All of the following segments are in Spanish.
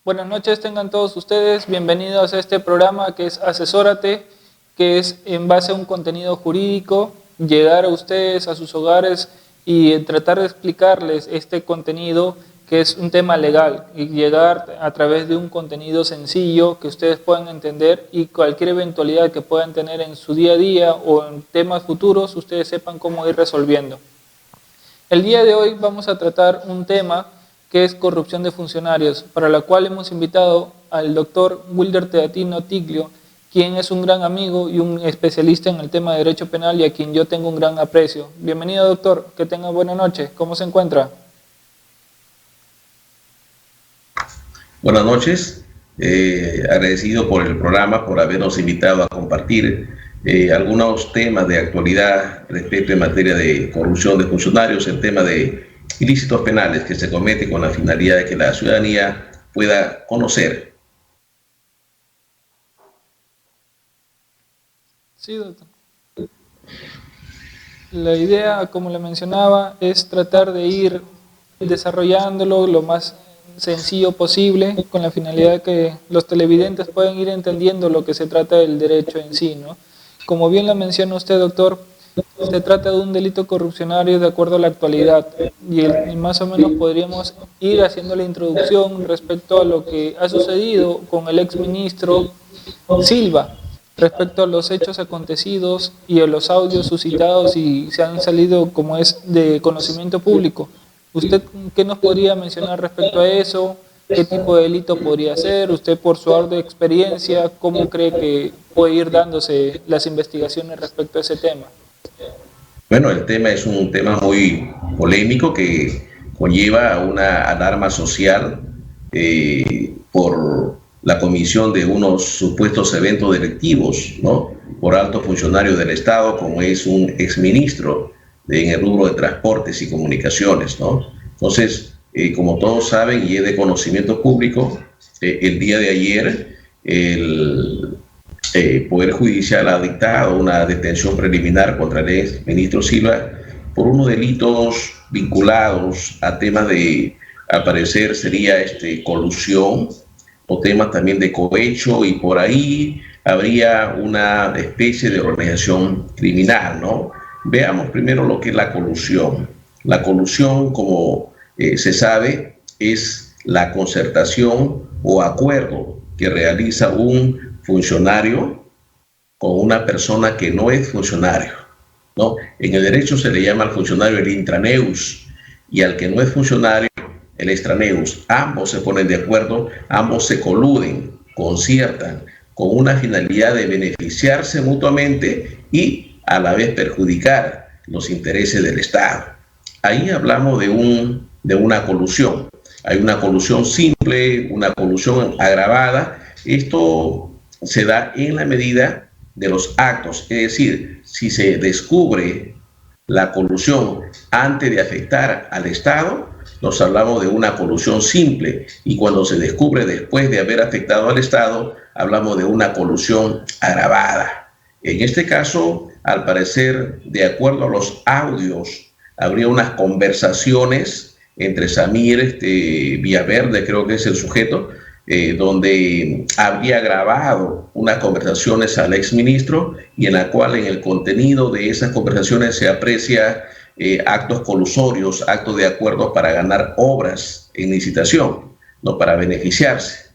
Buenas noches, tengan todos ustedes bienvenidos a este programa que es Asesórate, que es en base a un contenido jurídico, llegar a ustedes, a sus hogares y tratar de explicarles este contenido que es un tema legal y llegar a través de un contenido sencillo que ustedes puedan entender y cualquier eventualidad que puedan tener en su día a día o en temas futuros, ustedes sepan cómo ir resolviendo. El día de hoy vamos a tratar un tema que es corrupción de funcionarios, para la cual hemos invitado al doctor Wilder Teatino Tiglio, quien es un gran amigo y un especialista en el tema de derecho penal y a quien yo tengo un gran aprecio. Bienvenido, doctor, que tenga buena noche. ¿Cómo se encuentra? Buenas noches, agradecido por el programa, por habernos invitado a compartir algunos temas de actualidad respecto en materia de corrupción de funcionarios, el tema de ilícitos penales que se cometen con la finalidad de que la ciudadanía pueda conocer. Sí, doctor. La idea, como le mencionaba, es tratar de ir desarrollándolo lo más sencillo posible, con la finalidad de que los televidentes puedan ir entendiendo lo que se trata del derecho en sí, ¿no? Como bien lo menciona usted, doctor, se trata de un delito corrupcionario de acuerdo a la actualidad y más o menos podríamos ir haciendo la introducción respecto a lo que ha sucedido con el exministro Silva, respecto a los hechos acontecidos y a los audios suscitados y se han salido como es de conocimiento público. ¿Usted qué nos podría mencionar respecto a eso? ¿Qué tipo de delito podría ser? Usted, por su amplia experiencia, ¿cómo cree que puede ir dándose las investigaciones respecto a ese tema? Bueno, el tema es un tema muy polémico que conlleva una alarma social por la comisión de unos supuestos eventos delictivos, ¿no?, por altos funcionarios del Estado, como es un exministro en el rubro de transportes y comunicaciones, ¿no? Entonces, como todos saben y es de conocimiento público, el día de ayer el Poder Judicial ha dictado una detención preliminar contra el ex ministro Silva por unos delitos vinculados a temas de, al parecer sería colusión o temas también de cohecho, y por ahí habría una especie de organización criminal, ¿no? Veamos primero lo que es la colusión. La colusión, como se sabe, es la concertación o acuerdo que realiza un funcionario con una persona que no es funcionario, ¿no? En el derecho se le llama al funcionario el intraneus y al que no es funcionario el extraneus. Ambos se ponen de acuerdo, ambos se coluden, conciertan con una finalidad de beneficiarse mutuamente y a la vez perjudicar los intereses del Estado. Ahí hablamos de una colusión. Hay una colusión simple, una colusión agravada. Esto se da en la medida de los actos, es decir, si se descubre la colusión antes de afectar al Estado, nos hablamos de una colusión simple, y cuando se descubre después de haber afectado al Estado, hablamos de una colusión agravada. En este caso, al parecer, de acuerdo a los audios, habría unas conversaciones entre Samir Villaverde, creo que es el sujeto, donde habría grabado unas conversaciones al exministro y en la cual en el contenido de esas conversaciones se aprecia actos colusorios, actos de acuerdo para ganar obras en licitación, no para beneficiarse.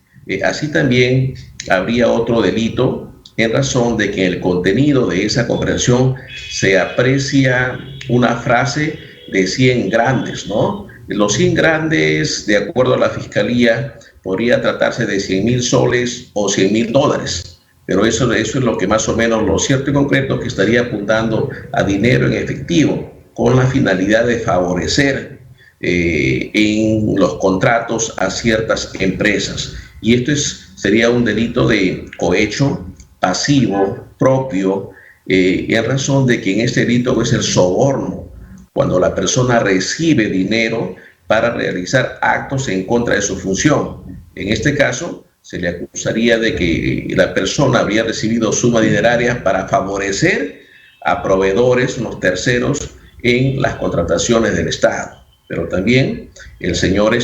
Así también habría otro delito en razón de que en el contenido de esa conversación se aprecia una frase de 100 grandes, ¿no? Los 100 grandes, de acuerdo a la Fiscalía, podría tratarse de 100,000 soles o 100,000 dólares. Pero eso es lo que más o menos, lo cierto y concreto, que estaría apuntando a dinero en efectivo con la finalidad de favorecer en los contratos a ciertas empresas. Y esto sería un delito de cohecho pasivo propio, en razón de que en este delito es el soborno, cuando la persona recibe dinero para realizar actos en contra de su función. En este caso, se le acusaría de que la persona habría recibido suma dineraria para favorecer a proveedores, unos terceros, en las contrataciones del Estado. Pero también el señor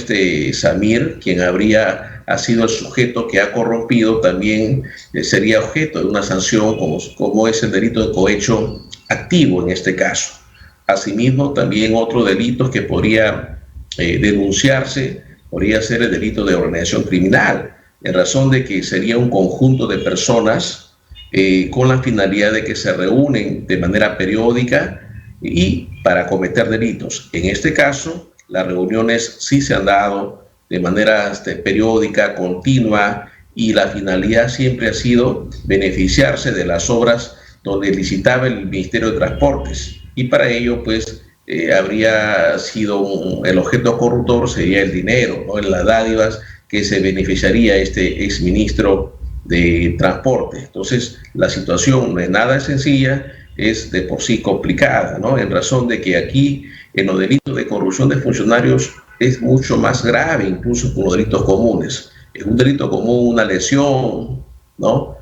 Samir, quien habría ha sido el sujeto que ha corrompido, también sería objeto de una sanción como es el delito de cohecho activo en este caso. Asimismo, también otro delito que podría denunciarse podría ser el delito de organización criminal, en razón de que sería un conjunto de personas con la finalidad de que se reúnen de manera periódica y para cometer delitos. En este caso, las reuniones sí se han dado de manera periódica, continua, y la finalidad siempre ha sido beneficiarse de las obras donde licitaba el Ministerio de Transportes. Y para ello, pues, habría sido el objeto corruptor, sería el dinero, ¿no? En las dádivas que se beneficiaría este exministro de Transporte. Entonces, la situación no es nada sencilla, es de por sí complicada, ¿no? En razón de que aquí, en los delitos de corrupción de funcionarios, es mucho más grave, incluso que los delitos comunes. Es un delito común, una lesión, ¿no?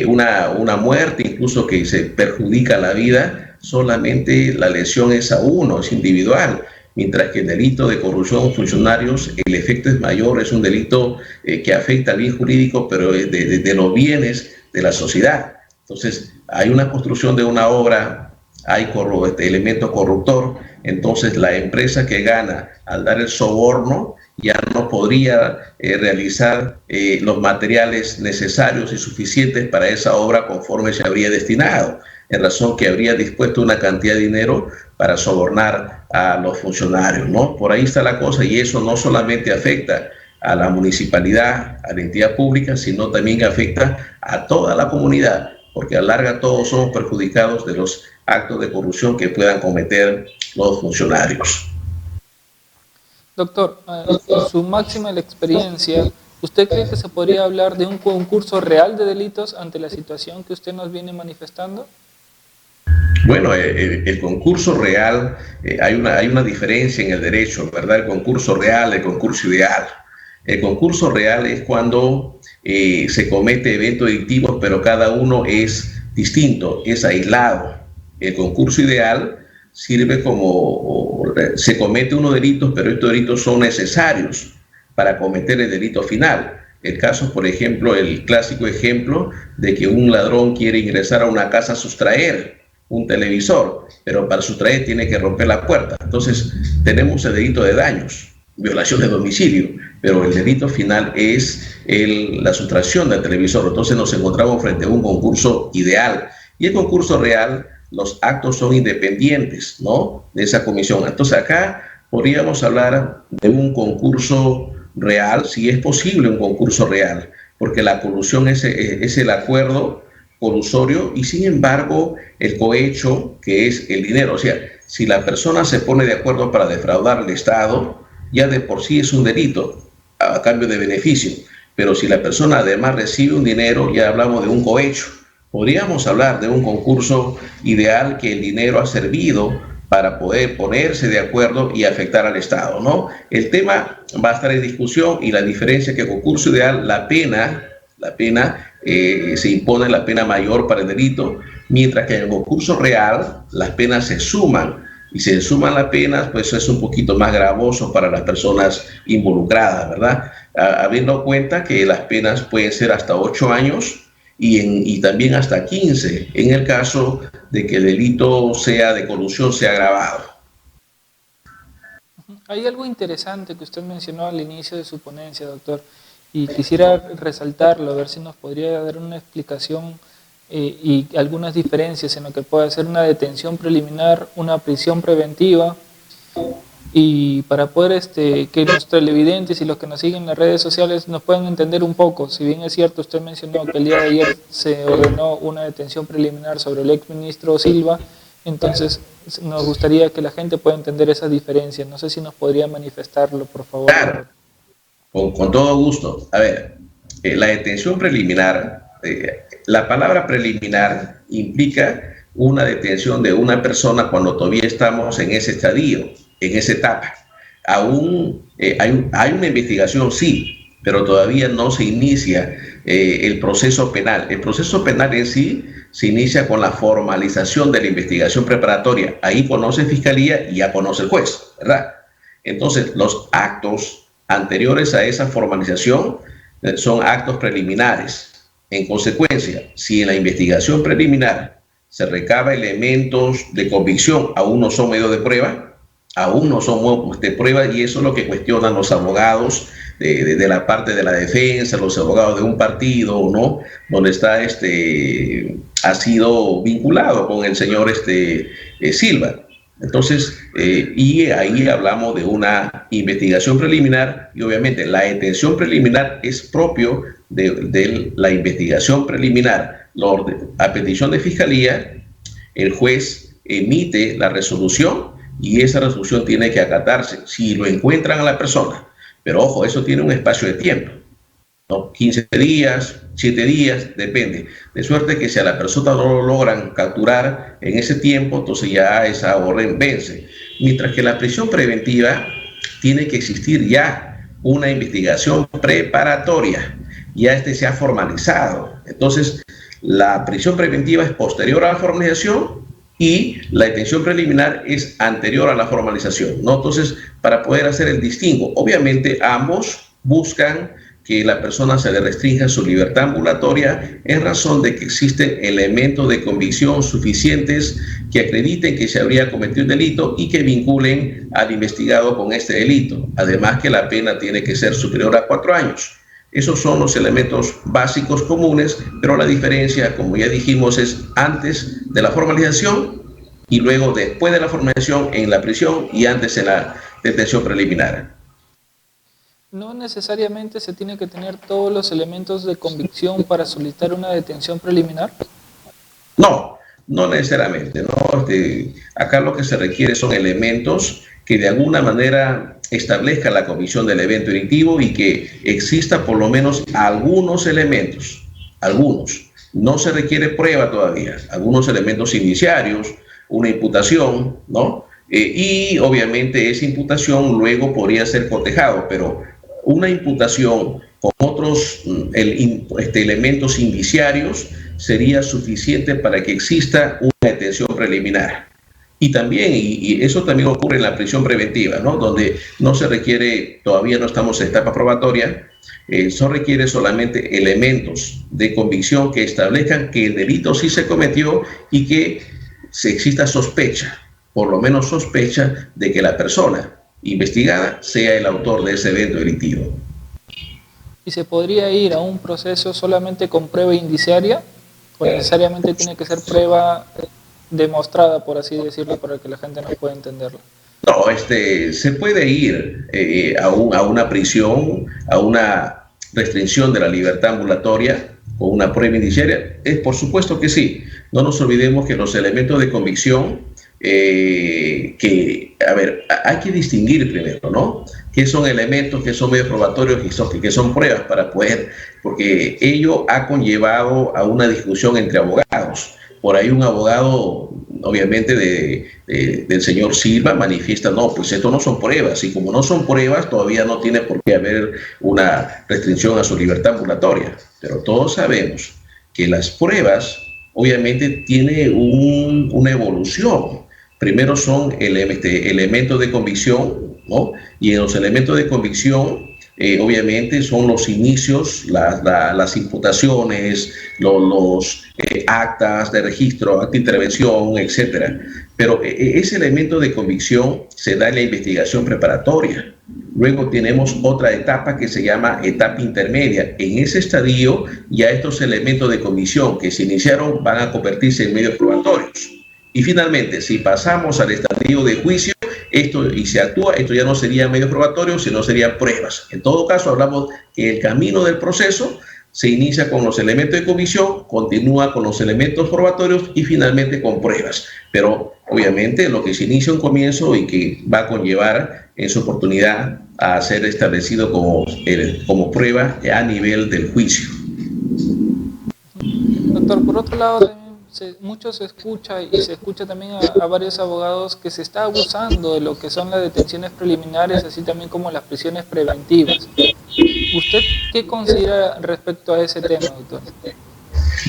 Una muerte, incluso que se perjudica la vida, solamente la lesión es a uno, es individual, mientras que el delito de corrupción de funcionarios, el efecto es mayor, es un delito que afecta al bien jurídico, pero de los bienes de la sociedad. Entonces, hay una construcción de una obra, hay elemento corruptor, entonces la empresa que gana al dar el soborno ya no podría realizar los materiales necesarios y suficientes para esa obra conforme se habría destinado, en razón que habría dispuesto una cantidad de dinero para sobornar a los funcionarios, ¿no? Por ahí está la cosa, y eso no solamente afecta a la municipalidad, a la entidad pública, sino también afecta a toda la comunidad, porque a la larga todos somos perjudicados de los actos de corrupción que puedan cometer los funcionarios. Doctor, en su máxima experiencia, ¿usted cree que se podría hablar de un concurso real de delitos ante la situación que usted nos viene manifestando? Bueno, el concurso real, hay una diferencia en el derecho, ¿verdad? El concurso real, el concurso ideal. El concurso real es cuando se comete eventos delictivos, pero cada uno es distinto, es aislado. El concurso ideal sirve como, se comete unos delitos, pero estos delitos son necesarios para cometer el delito final. El caso, por ejemplo, el clásico ejemplo de que un ladrón quiere ingresar a una casa a sustraer un televisor, pero para sustraer tiene que romper la puerta. Entonces, tenemos el delito de daños, violación de domicilio, pero el delito final es la sustracción del televisor. Entonces nos encontramos frente a un concurso ideal. Y el concurso real, los actos son independientes, ¿no?, de esa comisión. Entonces acá podríamos hablar de un concurso real, si es posible un concurso real, porque la colusión es el acuerdo colusorio, y sin embargo el cohecho, que es el dinero. O sea, si la persona se pone de acuerdo para defraudar al Estado, ya de por sí es un delito a cambio de beneficio, pero si la persona además recibe un dinero, ya hablamos de un cohecho. Podríamos hablar de un concurso ideal, que el dinero ha servido para poder ponerse de acuerdo y afectar al Estado, ¿no? El tema va a estar en discusión, y la diferencia es que el concurso ideal, la pena se impone la pena mayor para el delito, mientras que en el concurso real las penas se suman, y si se suman las penas, pues es un poquito más gravoso para las personas involucradas, ¿verdad? Habiendo en cuenta que las penas pueden ser hasta 8 años y también hasta 15, en el caso de que el delito sea de colusión, sea agravado. Hay algo interesante que usted mencionó al inicio de su ponencia, doctor, y quisiera resaltarlo, a ver si nos podría dar una explicación y algunas diferencias en lo que puede ser una detención preliminar, una prisión preventiva, y para poder que los televidentes y los que nos siguen en las redes sociales nos puedan entender un poco. Si bien es cierto, usted mencionó que el día de ayer se ordenó una detención preliminar sobre el exministro Silva, entonces nos gustaría que la gente pueda entender esa diferencia. No sé si nos podría manifestarlo, por favor. Claro, con todo gusto. A ver, la detención preliminar, la palabra preliminar implica una detención de una persona cuando todavía estamos en ese estadio, en esa etapa. Aún hay una investigación, sí, pero todavía no se inicia el proceso penal. El proceso penal en sí se inicia con la formalización de la investigación preparatoria. Ahí conoce Fiscalía y ya conoce el juez, ¿verdad? Entonces, los actos anteriores a esa formalización son actos preliminares. En consecuencia, si en la investigación preliminar se recaba elementos de convicción, aún no son medios de prueba, aún no son de prueba, y eso es lo que cuestionan los abogados de la parte de la defensa, los abogados de un partido, ¿no? Donde está ha sido vinculado con el señor Silva. Entonces, y ahí hablamos de una investigación preliminar, y obviamente la detención preliminar es propio de la investigación preliminar. A petición de fiscalía, el juez emite la resolución y esa resolución tiene que acatarse si lo encuentran a la persona. Pero ojo, eso tiene un espacio de tiempo, ¿no? 15 días, 7 días, depende. De suerte que si a la persona no lo logran capturar en ese tiempo, entonces ya esa orden vence. Mientras que la prisión preventiva tiene que existir ya una investigación preparatoria. Ya se ha formalizado. Entonces, la prisión preventiva es posterior a la formalización y la detención preliminar es anterior a la formalización, ¿no? Entonces, para poder hacer el distingo, obviamente ambos buscan que la persona se le restrinja su libertad ambulatoria en razón de que existen elementos de convicción suficientes que acrediten que se habría cometido un delito y que vinculen al investigado con este delito. Además que la pena tiene que ser superior a 4 años. Esos son los elementos básicos comunes, pero la diferencia, como ya dijimos, es antes de la formalización y luego después de la formalización en la prisión y antes en la detención preliminar. No necesariamente se tiene que tener todos los elementos de convicción para solicitar una detención preliminar. No, no necesariamente, ¿no? Acá lo que se requiere son elementos que de alguna manera establezca la comisión del evento delictivo y que exista por lo menos algunos elementos, algunos. No se requiere prueba todavía, algunos elementos indiciarios, una imputación, ¿no? Y obviamente esa imputación luego podría ser cotejado, pero una imputación con otros elementos indiciarios sería suficiente para que exista una detención preliminar. Y también, y eso también ocurre en la prisión preventiva, ¿no? Donde no se requiere, todavía no estamos en etapa probatoria, eso requiere solamente elementos de convicción que establezcan que el delito sí se cometió y que exista sospecha, por lo menos sospecha de que la persona investigada sea el autor de ese evento delictivo. ¿Y se podría ir a un proceso solamente con prueba indiciaria o necesariamente tiene que ser prueba demostrada, por así decirlo, para que la gente no pueda entenderlo? No, se puede ir a una prisión, a una restricción de la libertad ambulatoria con una prueba indiciaria. Por supuesto que sí. No nos olvidemos que los elementos de convicción, hay que distinguir primero, ¿no? ¿Qué son elementos, qué son medios probatorios y qué son pruebas para poder? Porque ello ha conllevado a una discusión entre abogados. Por ahí un abogado, obviamente, del señor Silva manifiesta, no, pues esto no son pruebas, y como no son pruebas, todavía no tiene por qué haber una restricción a su libertad ambulatoria. Pero todos sabemos que las pruebas, obviamente, tienen una evolución. Primero son elementos de convicción, ¿no? Y en los elementos de convicción, obviamente son los inicios, las imputaciones, los actas de registro, acta de intervención, etcétera. Pero ese elemento de convicción se da en la investigación preparatoria. Luego tenemos otra etapa que se llama etapa intermedia. En ese estadio ya estos elementos de convicción que se iniciaron van a convertirse en medios probatorios. Y finalmente, si pasamos al estadio de juicio, esto ya no sería medios probatorios, sino serían pruebas. En todo caso, hablamos que el camino del proceso se inicia con los elementos de convicción, continúa con los elementos probatorios y finalmente con pruebas. Pero obviamente lo que se inicia un comienzo y que va a conllevar en su oportunidad a ser establecido como prueba a nivel del juicio. Doctor, por otro lado, mucho se escucha y se escucha también a varios abogados que se está abusando de lo que son las detenciones preliminares, así también como las prisiones preventivas. ¿Usted qué considera respecto a ese tema, doctor?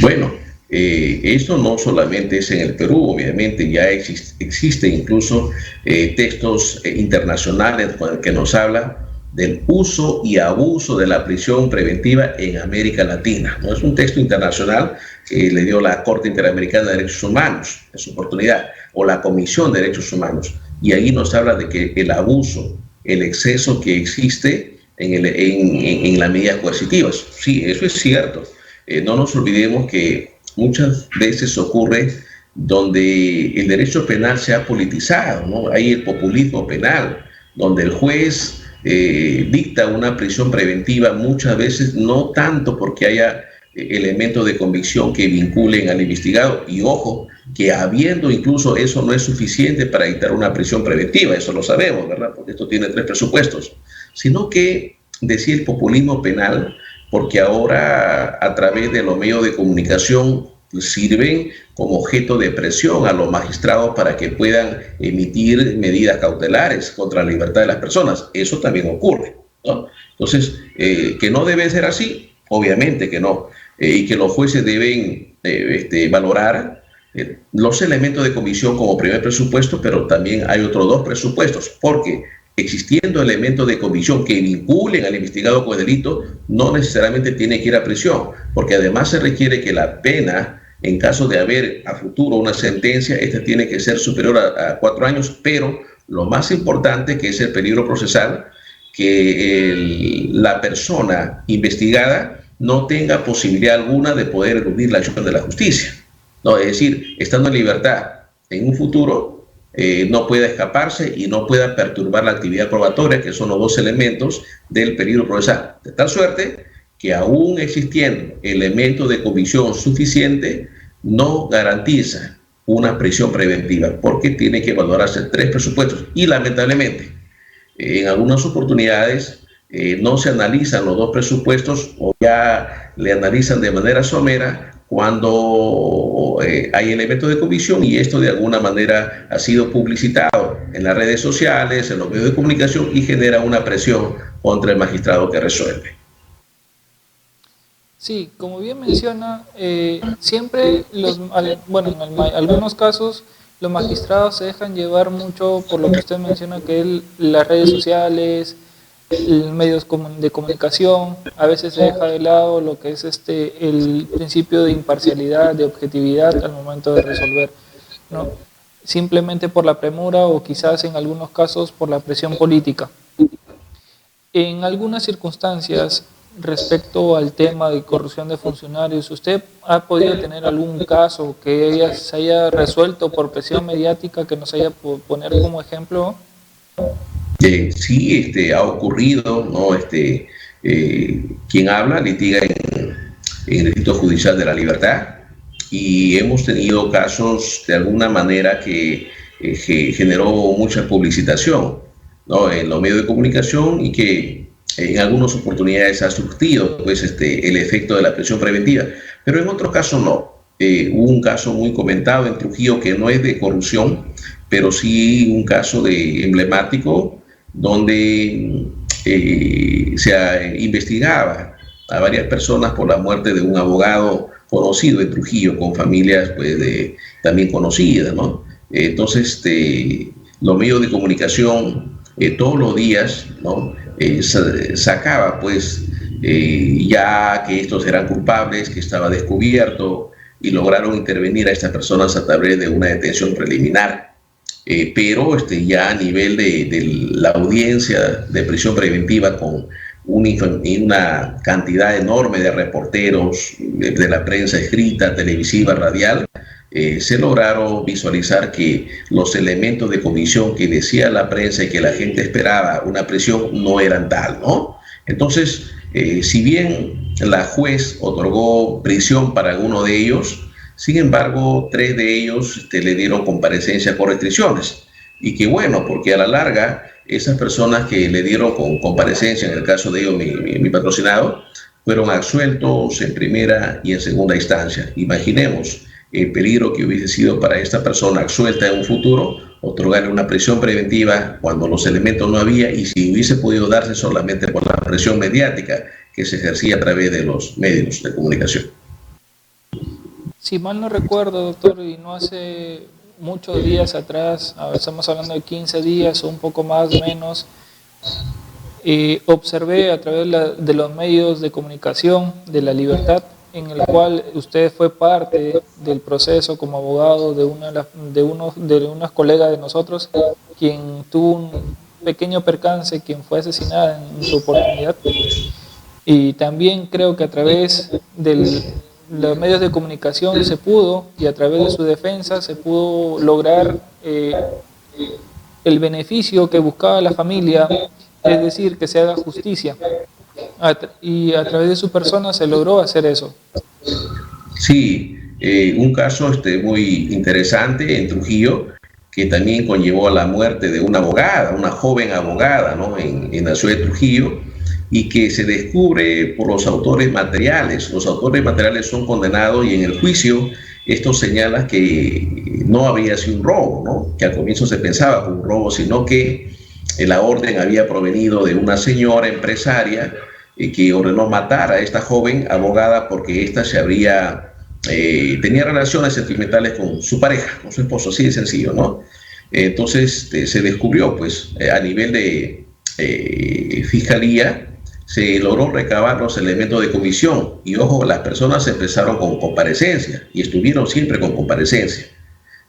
Bueno, esto no solamente es en el Perú, obviamente ya existe incluso textos internacionales que nos hablan del uso y abuso de la prisión preventiva en América Latina. ¿No? Es un texto internacional que le dio la Corte Interamericana de Derechos Humanos en su oportunidad, o la Comisión de Derechos Humanos, y ahí nos habla de que el abuso, el exceso que existe en las medidas coercitivas. Sí, eso es cierto. No nos olvidemos que muchas veces ocurre donde el derecho penal se ha politizado, ¿no? Hay el populismo penal, donde el juez dicta una prisión preventiva muchas veces no tanto porque haya elementos de convicción que vinculen al investigado, y ojo, que habiendo incluso eso no es suficiente para dictar una prisión preventiva, eso lo sabemos, ¿verdad? Porque esto tiene 3 presupuestos, sino que decía el populismo penal, porque ahora a través de los medios de comunicación sirven como objeto de presión a los magistrados para que puedan emitir medidas cautelares contra la libertad de las personas. Eso también ocurre, ¿no? Entonces, que no debe ser así, obviamente que no, y que los jueces deben valorar los elementos de comisión como primer presupuesto, pero también hay otros 2 presupuestos, porque existiendo elementos de comisión que vinculen al investigado con el delito, no necesariamente tiene que ir a prisión, porque además se requiere que la pena, en caso de haber a futuro una sentencia, esta tiene que ser superior a 4 años, pero lo más importante, que es el peligro procesal, que la persona investigada no tenga posibilidad alguna de poder eludir la acción de la justicia, ¿no? Es decir, estando en libertad en un futuro, no pueda escaparse y no pueda perturbar la actividad probatoria, que son los 2 elementos del peligro procesal. De tal suerte que aún existiendo elementos de convicción suficiente, no garantiza una prisión preventiva, porque tiene que valorarse 3 presupuestos. Y lamentablemente, en algunas oportunidades no se analizan los 2 presupuestos, o ya le analizan de manera somera cuando hay elementos de convicción, y esto de alguna manera ha sido publicitado en las redes sociales, en los medios de comunicación, y genera una presión contra el magistrado que resuelve. Sí, como bien menciona, siempre bueno, en algunos casos los magistrados se dejan llevar mucho por lo que usted menciona, que es las redes sociales, medios de comunicación. A veces se deja de lado lo que es el principio de imparcialidad, de objetividad al momento de resolver, ¿no? Simplemente por la premura, o quizás en algunos casos por la presión política. En algunas circunstancias, respecto al tema de corrupción de funcionarios, ¿usted ha podido tener algún caso que se haya resuelto por presión mediática que nos haya poner como ejemplo? Sí, ha ocurrido, ¿no? Quien habla litiga en el Distrito Judicial de la Libertad, y hemos tenido casos de alguna manera que generó mucha publicitación, ¿no? En los medios de comunicación, y que en algunas oportunidades ha surtido pues, el efecto de la prisión preventiva, pero en otros casos no. Hubo un caso muy comentado en Trujillo que no es de corrupción, pero sí un caso emblemático, donde se investigaba a varias personas por la muerte de un abogado conocido en Trujillo, con familias pues, también conocidas, ¿no? Entonces, los medios de comunicación todos los días, ¿no? Sacaba pues ya que estos eran culpables, que estaba descubierto, y lograron intervenir a estas personas a través de una detención preliminar. Pero ya a nivel de la audiencia de prisión preventiva, con una cantidad enorme de reporteros de la prensa escrita, televisiva, radial, se lograron visualizar que los elementos de comisión que decía la prensa y que la gente esperaba una prisión no eran tal, ¿no? Entonces, si bien la juez otorgó prisión para alguno de ellos, sin embargo, 3 de ellos le dieron comparecencia con restricciones. Y qué bueno, porque a la larga, esas personas que le dieron con comparecencia, en el caso de ellos, mi patrocinado, fueron absueltos en primera y en segunda instancia. Imaginemos el peligro que hubiese sido para esta persona absuelta en un futuro, otorgarle una prisión preventiva cuando los elementos no había, y si hubiese podido darse solamente por la presión mediática que se ejercía a través de los medios de comunicación. Si mal no recuerdo, doctor, y no hace muchos días atrás, estamos hablando de 15 días o un poco más o menos, Observé a través de los medios de comunicación de La Libertad, en el cual usted fue parte del proceso como abogado de unos colegas de nosotros, quien tuvo un pequeño percance, quien fue asesinada en su oportunidad. Y también creo que a través de los medios de comunicación se pudo, y a través de su defensa se pudo lograr el beneficio que buscaba la familia, es decir, que se haga justicia. Y a través de su persona se logró hacer eso. Sí, un caso muy interesante en Trujillo, que también conllevó a la muerte de una abogada, una joven abogada, ¿no? en la ciudad de Trujillo, y que se descubre por los autores materiales. Los autores materiales son condenados y en el juicio esto señala que no había sido un robo, ¿no? Que al comienzo se pensaba que un robo, sino que la orden había provenido de una señora empresaria que ordenó matar a esta joven abogada porque ésta tenía relaciones sentimentales con su pareja, con su esposo, así de sencillo, ¿no? Entonces se descubrió, pues, a nivel de fiscalía, se logró recabar los elementos de comisión y, ojo, las personas empezaron con comparecencia y estuvieron siempre con comparecencia.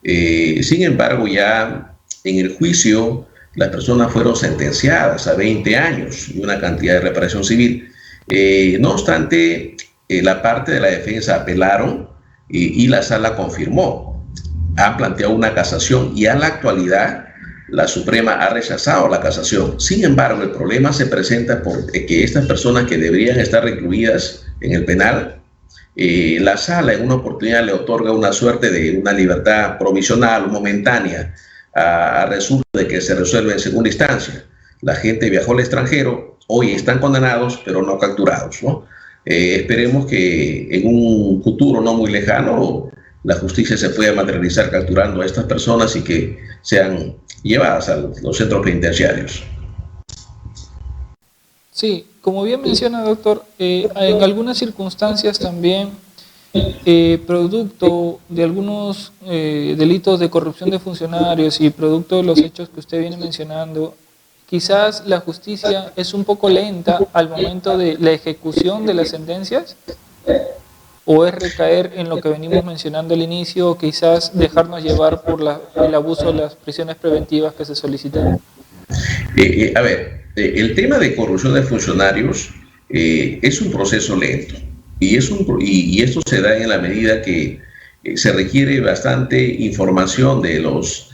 Sin embargo, ya en el juicio, las personas fueron sentenciadas a 20 años y una cantidad de reparación civil. No obstante, la parte de la defensa apelaron y la sala confirmó. Han planteado una casación y a la actualidad la Suprema ha rechazado la casación. Sin embargo, el problema se presenta porque estas personas que deberían estar recluidas en el penal, la sala en una oportunidad le otorga una suerte de una libertad provisional, momentánea, a resulta de que se resuelve en segunda instancia. La gente viajó al extranjero, hoy están condenados, pero no capturados, ¿no? Esperemos que en un futuro no muy lejano la justicia se pueda materializar capturando a estas personas y que sean llevadas a los centros penitenciarios. Sí, como bien menciona, doctor, en algunas circunstancias también, producto de algunos delitos de corrupción de funcionarios y producto de los hechos que usted viene mencionando, quizás la justicia es un poco lenta al momento de la ejecución de las sentencias, o es recaer en lo que venimos mencionando al inicio, o quizás dejarnos llevar por el abuso de las prisiones preventivas que se solicitan. El tema de corrupción de funcionarios es un proceso lento y esto se da en la medida que se requiere bastante información de los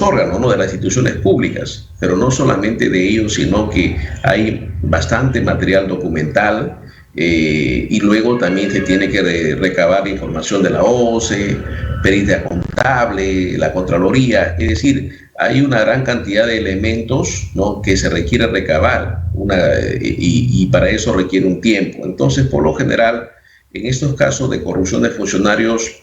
órganos, ¿no? De las instituciones públicas, pero no solamente de ellos, sino que hay bastante material documental. Y luego también se tiene que recabar información de la OCE, perita contable, la Contraloría, es decir, hay una gran cantidad de elementos, ¿no? Que se requiere recabar y para eso requiere un tiempo. Entonces, por lo general, en estos casos de corrupción de funcionarios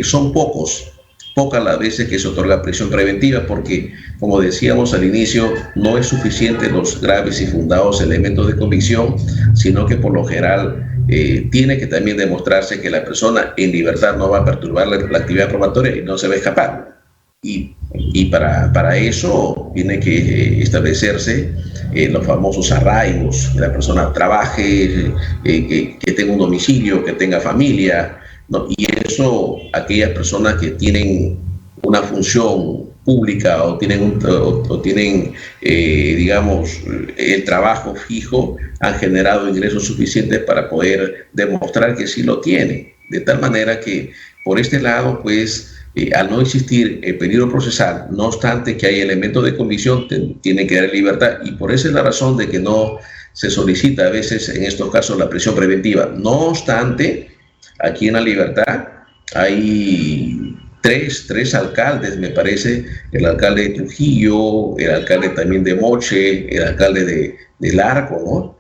son pocas las veces que se otorga prisión preventiva porque, como decíamos al inicio, no es suficiente los graves y fundados elementos de convicción, sino que por lo general tiene que también demostrarse que la persona en libertad no va a perturbar la actividad probatoria y no se va a escapar. Y para eso tiene que establecerse los famosos arraigos, que la persona trabaje, que tenga un domicilio, que tenga familia, ¿no? Y eso, aquellas personas que tienen una función pública o tienen, digamos, el trabajo fijo, han generado ingresos suficientes para poder demostrar que sí lo tienen. De tal manera que, por este lado, pues, al no existir el peligro procesal, no obstante que hay elementos de convicción, tienen que dar libertad, y por esa es la razón de que no se solicita a veces en estos casos la prisión preventiva. No obstante, aquí en La Libertad hay tres alcaldes, me parece, el alcalde de Trujillo, el alcalde también de Moche, el alcalde de Larco, ¿no?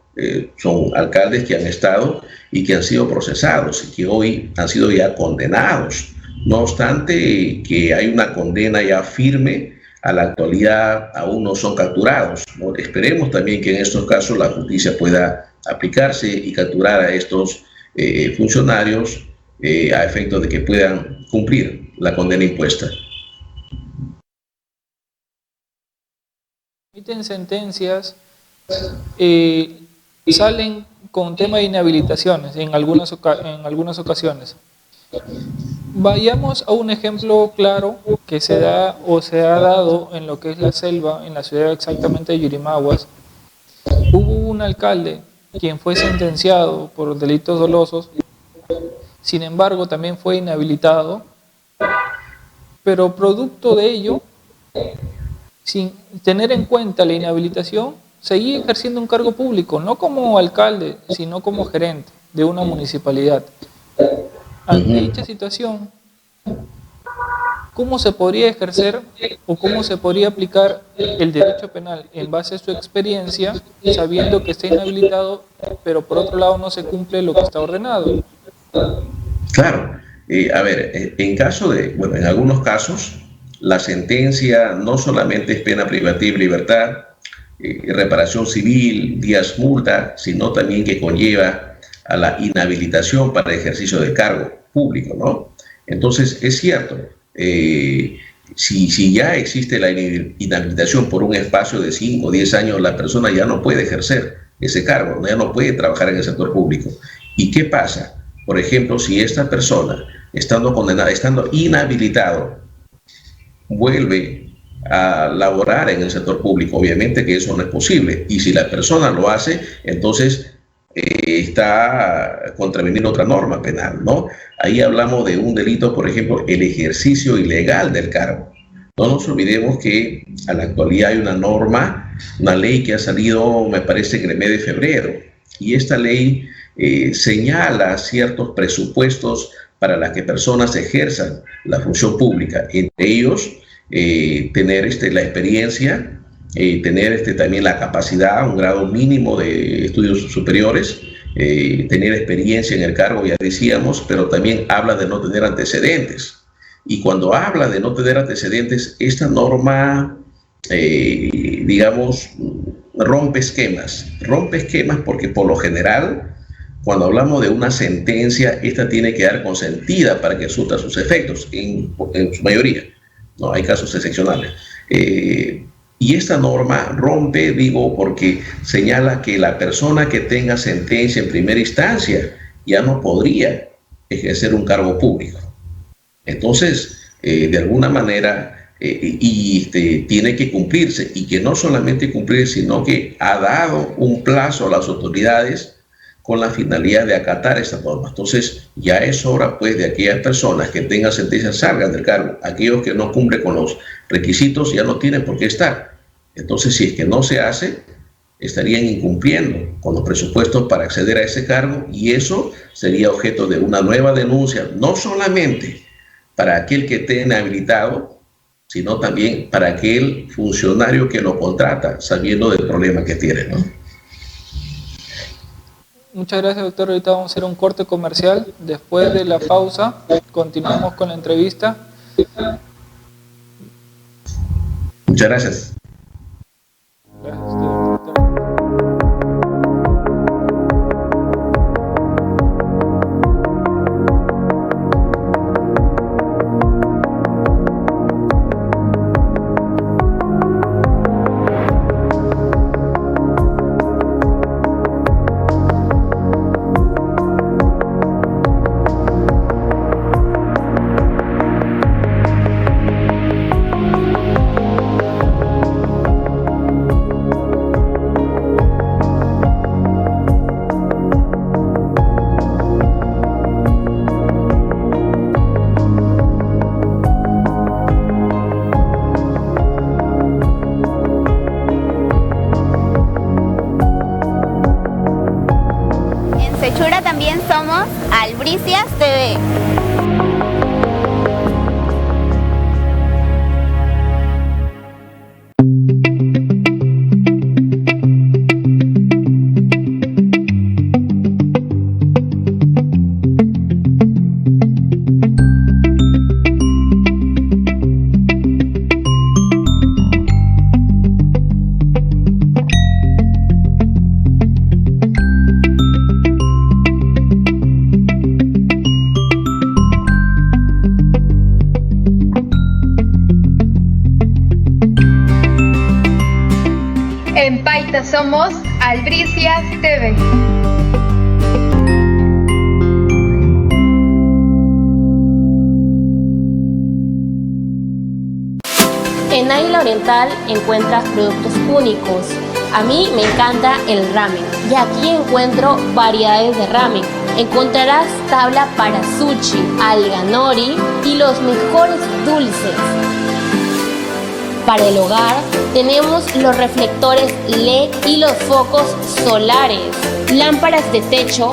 Son alcaldes que han estado y que han sido procesados y que hoy han sido ya condenados. No obstante que hay una condena ya firme, a la actualidad aún no son capturados, ¿no? Esperemos también que en estos casos la justicia pueda aplicarse y capturar a estos funcionarios a efecto de que puedan cumplir la condena impuesta. emiten sentencias, salen con tema de inhabilitaciones en algunas ocasiones. Vayamos a un ejemplo claro que se da o se ha dado en lo que es la selva, en la ciudad exactamente de Yurimaguas. Hubo un alcalde quien fue sentenciado por delitos dolosos, sin embargo también fue inhabilitado, pero producto de ello, sin tener en cuenta la inhabilitación, seguía ejerciendo un cargo público, no como alcalde, sino como gerente de una municipalidad. Ante dicha situación, ¿cómo se podría ejercer o cómo se podría aplicar el derecho penal en base a su experiencia, sabiendo que está inhabilitado, pero por otro lado no se cumple lo que está ordenado? Claro, a ver, en algunos casos, la sentencia no solamente es pena privativa de libertad, reparación civil, días multa, sino también que conlleva a la inhabilitación para el ejercicio del cargo público, ¿no? Entonces, es cierto, si ya existe la inhabilitación por un espacio de 5 o 10 años, la persona ya no puede ejercer ese cargo, ya no puede trabajar en el sector público. ¿Y qué pasa? Por ejemplo, si esta persona, estando condenada, estando inhabilitado, vuelve a laborar en el sector público, obviamente que eso no es posible. Y si la persona lo hace, entonces está contraveniendo otra norma penal, ¿no? Ahí hablamos de un delito, por ejemplo, el ejercicio ilegal del cargo. No nos olvidemos que a la actualidad hay una norma, una ley que ha salido, me parece que en el mes de febrero, y esta ley señala ciertos presupuestos para las que personas ejerzan la función pública, entre ellos tener la experiencia, tener también la capacidad, un grado mínimo de estudios superiores, tener experiencia en el cargo, ya decíamos, pero también habla de no tener antecedentes. Y cuando habla de no tener antecedentes, esta norma, digamos, rompe esquemas porque por lo general, cuando hablamos de una sentencia, esta tiene que dar consentida para que surta sus efectos, en su mayoría. No, hay casos excepcionales. Y esta norma rompe, digo, porque señala que la persona que tenga sentencia en primera instancia ya no podría ejercer un cargo público. Entonces, de alguna manera, tiene que cumplirse, y que no solamente cumplir, sino que ha dado un plazo a las autoridades con la finalidad de acatar esta norma. Entonces, ya es hora, pues, de aquellas personas que tengan sentencia salgan del cargo. Aquellos que no cumplen con los requisitos ya no tienen por qué estar. Entonces, si es que no se hace, estarían incumpliendo con los presupuestos para acceder a ese cargo, y eso sería objeto de una nueva denuncia, no solamente para aquel que esté inhabilitado, sino también para aquel funcionario que lo contrata, sabiendo del problema que tiene, ¿no? Muchas gracias, doctor. Ahorita vamos a hacer un corte comercial. Después de la pausa, continuamos con la entrevista. Muchas gracias. Gracias, doctor. Sechura también somos Albricias TV. Somos Albricias TV. En Águila Oriental encuentras productos únicos. A mí me encanta el ramen y aquí encuentro variedades de ramen. Encontrarás tabla para sushi, alga nori y los mejores dulces. Para el hogar tenemos los reflectores LED y los focos solares, lámparas de techo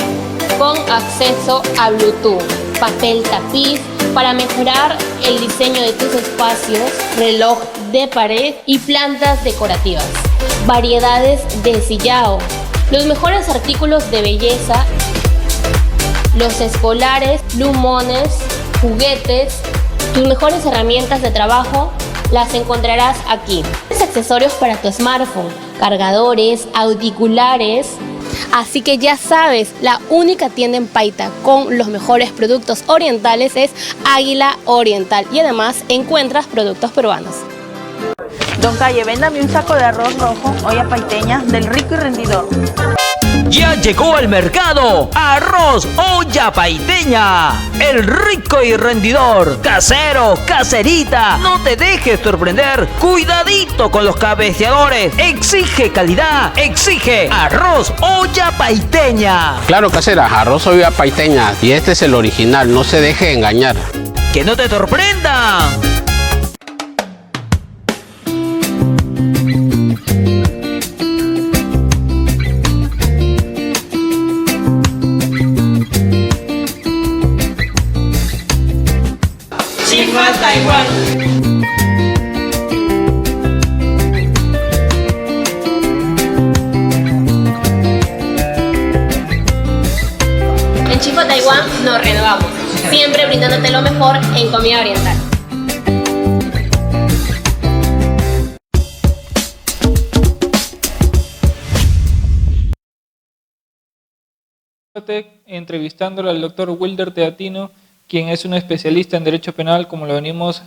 con acceso a Bluetooth, papel tapiz para mejorar el diseño de tus espacios, reloj de pared y plantas decorativas, variedades de sillao, los mejores artículos de belleza, los escolares, plumones, juguetes, tus mejores herramientas de trabajo las encontrarás aquí. Accesorios para tu smartphone, cargadores, auriculares. Así que ya sabes, la única tienda en Paita con los mejores productos orientales es Águila Oriental y además encuentras productos peruanos. Don Calle, véndame un saco de arroz rojo, olla paiteña, del rico y rendidor. Ya llegó al mercado Arroz Olla Paiteña, el rico y rendidor, casero, caserita. No te dejes sorprender, cuidadito con los cabeceadores. Exige calidad, exige Arroz Olla Paiteña. Claro, casera, Arroz Olla Paiteña, y este es el original, no se deje engañar. Que no te sorprenda. Chifa Taiwán. En Chifa Taiwán nos renovamos, siempre brindándote lo mejor en comida oriental. Entrevistándolo al doctor Wilder Teatino, quien es un especialista en Derecho Penal, como lo venimos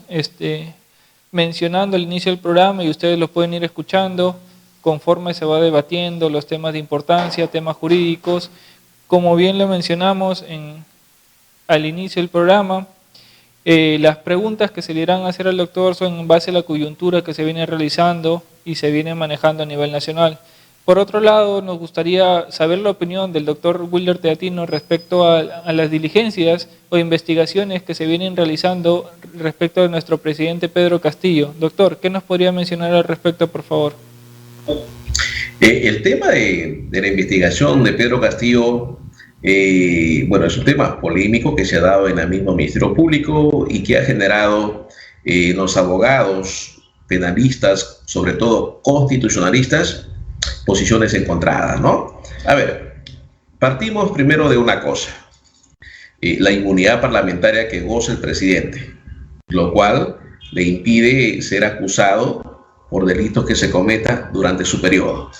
mencionando al inicio del programa, y ustedes lo pueden ir escuchando conforme se va debatiendo los temas de importancia, temas jurídicos. Como bien lo mencionamos al inicio del programa, las preguntas que se le irán a hacer al doctor son en base a la coyuntura que se viene realizando y se viene manejando a nivel nacional. Por otro lado, nos gustaría saber la opinión del doctor Wilder Teatino respecto a las diligencias o investigaciones que se vienen realizando respecto de nuestro presidente Pedro Castillo. Doctor, ¿qué nos podría mencionar al respecto, por favor? El tema de la investigación de Pedro Castillo, bueno, es un tema polémico que se ha dado en el mismo Ministerio Público y que ha generado los abogados penalistas, sobre todo constitucionalistas, posiciones encontradas, ¿no? A ver, partimos primero de una cosa, la inmunidad parlamentaria que goza el presidente, lo cual le impide ser acusado por delitos que se cometan durante su periodo.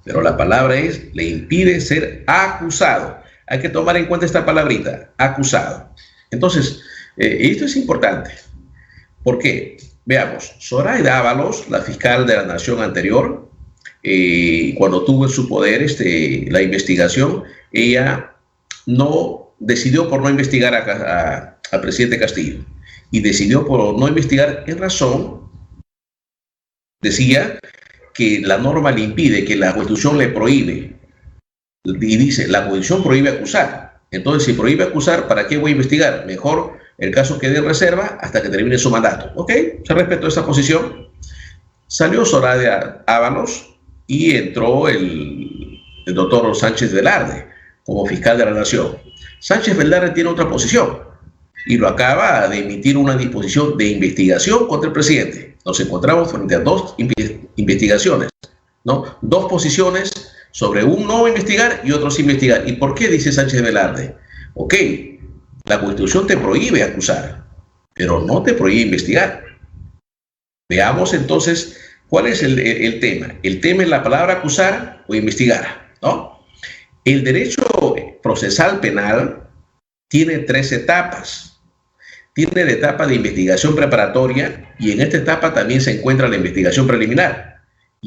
Pero la palabra es, le impide ser acusado. Hay que tomar en cuenta esta palabrita, acusado. Entonces, esto es importante. ¿Por qué? Veamos, Zoraida Ábalos, la fiscal de la Nación anterior, cuando tuvo en su poder la investigación, ella decidió por no investigar al presidente Castillo, y decidió por no investigar en razón, decía que la norma le impide, que la Constitución le prohíbe, y dice, la Constitución prohíbe acusar. Entonces, si prohíbe acusar, ¿para qué voy a investigar? Mejor el caso quede en reserva hasta que termine su mandato. ¿Ok? Se respetó esa posición. Salió Zoraida Ábalos y entró el doctor Sánchez Velarde como fiscal de la Nación. Sánchez Velarde tiene otra posición y lo acaba de emitir una disposición de investigación contra el presidente. Nos encontramos frente a dos investigaciones, ¿no? Dos posiciones sobre un no investigar y otro sí investigar. ¿Y por qué dice Sánchez Velarde? Ok, la Constitución te prohíbe acusar, pero no te prohíbe investigar. Veamos entonces cuál es el tema. El tema es la palabra acusar o investigar, ¿no? El derecho procesal penal tiene tres etapas. Tiene la etapa de investigación preparatoria y en esta etapa también se encuentra la investigación preliminar.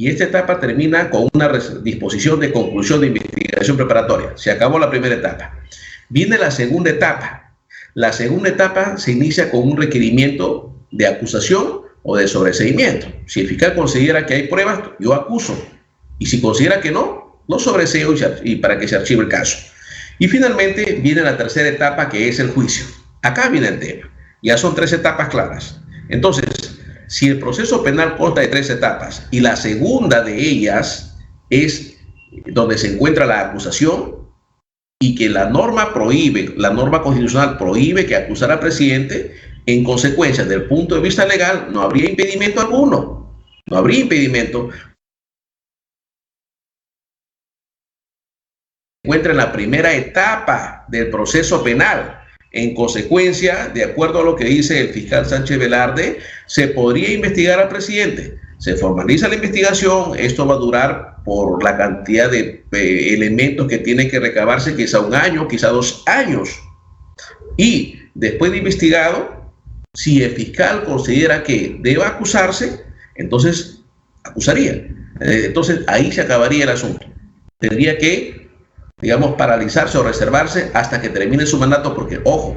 y esta etapa termina con una disposición de conclusión de investigación preparatoria. Se acabó la primera etapa. Viene la segunda etapa. La segunda etapa se inicia con un requerimiento de acusación o de sobreseimiento. Si el fiscal considera que hay pruebas, yo acuso. Y si considera que no, no sobreseo y para que se archive el caso. Y finalmente viene la tercera etapa, que es el juicio. Acá viene el tema. Ya son 3 etapas claras. Entonces, si el proceso penal consta de 3 etapas y la segunda de ellas es donde se encuentra la acusación y que la norma constitucional prohíbe que acusara al presidente, en consecuencia, desde el punto de vista legal, no habría impedimento alguno. No habría impedimento. Se encuentra en la primera etapa del proceso penal. En consecuencia, de acuerdo a lo que dice el fiscal Sánchez Velarde, se podría investigar al presidente. Se formaliza la investigación, esto va a durar por la cantidad de elementos que tienen que recabarse, quizá 1 año, quizá 2 años. Y después de investigado, si el fiscal considera que deba acusarse, entonces acusaría. Entonces ahí se acabaría el asunto. Tendría que, digamos, paralizarse o reservarse hasta que termine su mandato, porque, ojo,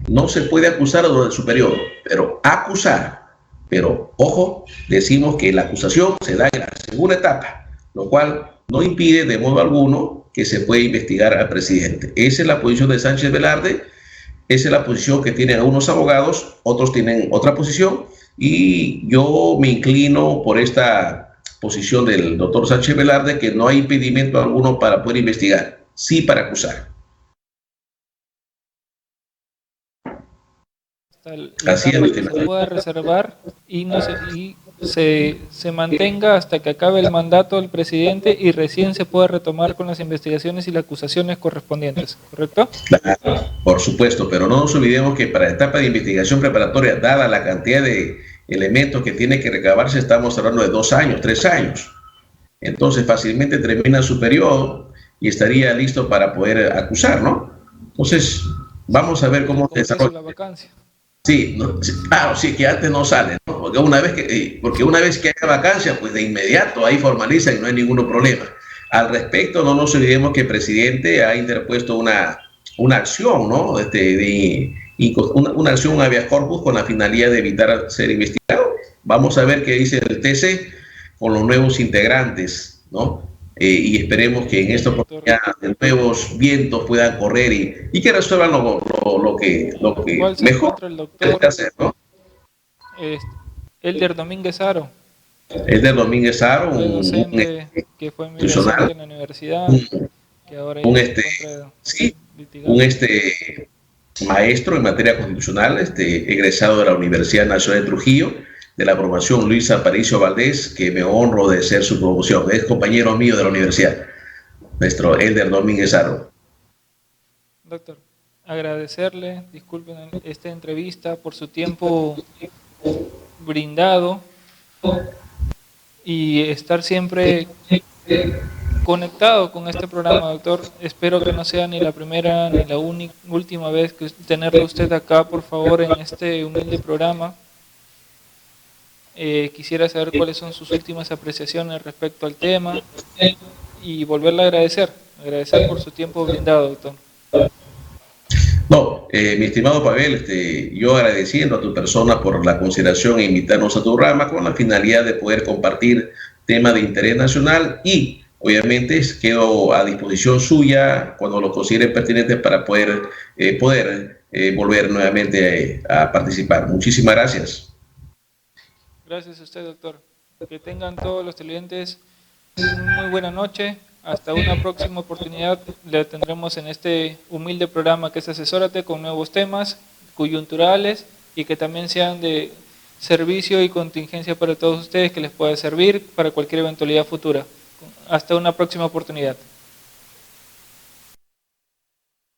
no se puede acusar durante su periodo, pero acusar. Pero, ojo, decimos que la acusación se da en la segunda etapa, lo cual no impide de modo alguno que se pueda investigar al presidente. Esa es la posición de Sánchez Velarde, esa es la posición que tienen algunos abogados, otros tienen otra posición, y yo me inclino por esta posición del doctor Sánchez Velarde, que no hay impedimento alguno para poder investigar, sí para acusar. Así es, se pueda reservar y se mantenga hasta que acabe el mandato del presidente y recién se puede retomar con las investigaciones y las acusaciones correspondientes, ¿correcto? Claro, por supuesto, pero no nos olvidemos que para la etapa de investigación preparatoria, dada la cantidad de elementos que tiene que recabarse, estamos hablando de 2 años, 3 años. Entonces fácilmente termina su periodo y estaría listo para poder acusar, ¿no? Entonces, vamos a ver cómo se desarrolla la vacancia. Sí, no, claro, sí, que antes no sale, ¿no? Porque una vez que haya vacancia, pues de inmediato ahí formaliza y no hay ningún problema. Al respecto, no nos olvidemos que el presidente ha interpuesto una acción, ¿no? Una acción habeas corpus con la finalidad de evitar ser investigado. Vamos a ver qué dice el TC con los nuevos integrantes, ¿no? Y esperemos que en esta oportunidad de nuevos vientos puedan correr y que resuelvan lo que mejor puede hacer, ¿no? Elder Domínguez Aro. Elder Domínguez Aro, un docente que fue mi docente en la universidad, que ahora maestro en materia constitucional, egresado de la Universidad Nacional de Trujillo, de la promoción Luis Aparicio Valdés, que me honro de ser su promoción. Es compañero mío de la universidad, nuestro Elder Domínguez Aro. Doctor, agradecerle, disculpen esta entrevista, por su tiempo brindado y estar siempre conectado con este programa, doctor. Espero que no sea ni la primera ni la última vez que tenerlo usted acá, por favor, en este humilde programa. Quisiera saber cuáles son sus últimas apreciaciones respecto al tema y volverle a agradecer por su tiempo brindado, doctor. No, mi estimado Pavel, yo agradeciendo a tu persona por la consideración e invitarnos a tu programa con la finalidad de poder compartir temas de interés nacional y obviamente quedo a disposición suya cuando lo consideren pertinente para poder volver nuevamente a participar. Muchísimas gracias. Gracias a usted, doctor. Que tengan todos los televidentes muy buena noche. Hasta una próxima oportunidad le tendremos en este humilde programa que es Asesórate, con nuevos temas coyunturales y que también sean de servicio y contingencia para todos ustedes, que les pueda servir para cualquier eventualidad futura. Hasta una próxima oportunidad.